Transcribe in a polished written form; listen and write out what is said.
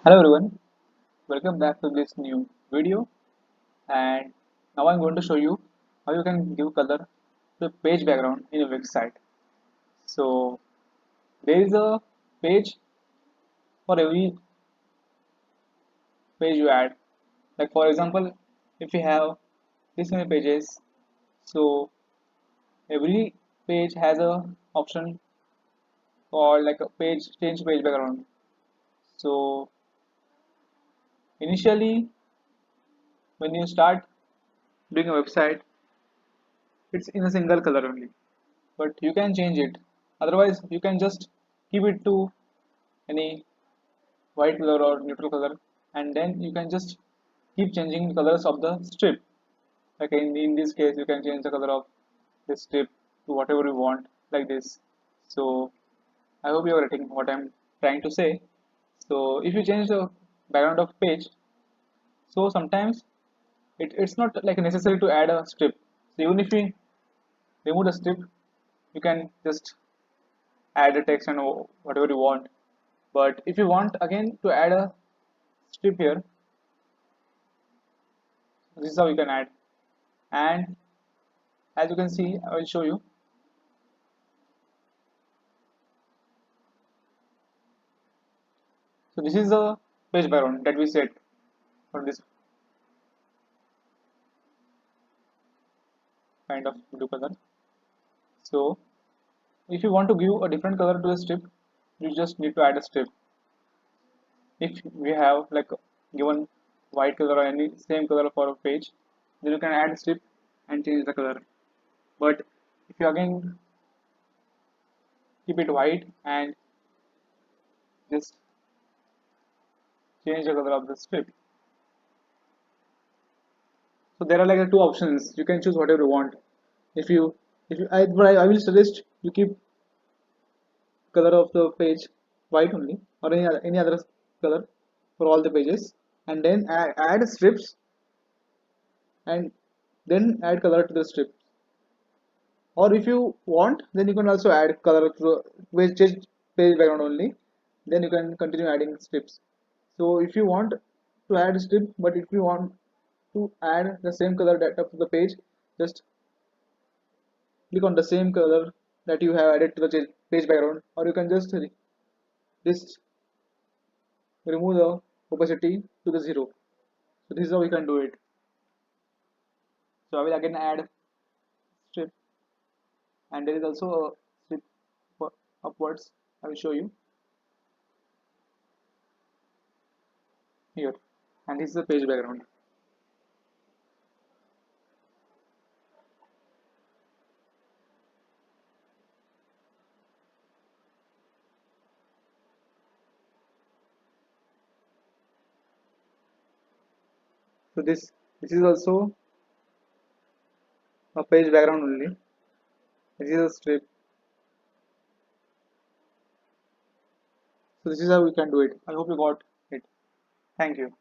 Hello everyone, welcome back to this new video, and now I'm going to show you how you can give color to page background in a website. So there is a page for every page you add. Like for example, if you have this many pages, so every page has a option called like a page change page background. So initially when you start doing a website, it's in a single color only, but you can change it. Otherwise you can just keep it to any white color or neutral color, and then you can just keep changing the colors of the strip. Like in this case you can change the color of the strip to whatever you want, like this. So I hope you are getting what I'm trying to say. So if you change the background of page, so sometimes it's not like necessary to add a strip. So even if we remove the strip, you can just add a text and whatever you want. But if you want again to add a strip here, this is how you can add. And as you can see, I will show you. So this is the page background that we set for this kind of blue color. So if you want to give a different color to the strip, you just need to add a strip. If we have like given white color or any same color for a page, then you can add a strip and change the color. But if you again keep it white and just change the color of the strip, so there are like two options. You can choose whatever you want. If you, I will suggest you keep color of the page white only, or any other color for all the pages, and then add strips, and then add color to the strip. Or if you want, then you can also add color to the page background only, then you can continue adding strips. So if you want to add strip, but if you want to add the same color that of the page, just click on the same color that you have added to the page background, or you can just remove the opacity to the zero. So this is how we can do it. So I will again add strip, and there is also a strip for upwards. I will show you here, and this is the page background. So this is also a page background only. This is a strip. So this is how we can do it. I hope you got it. Thank you.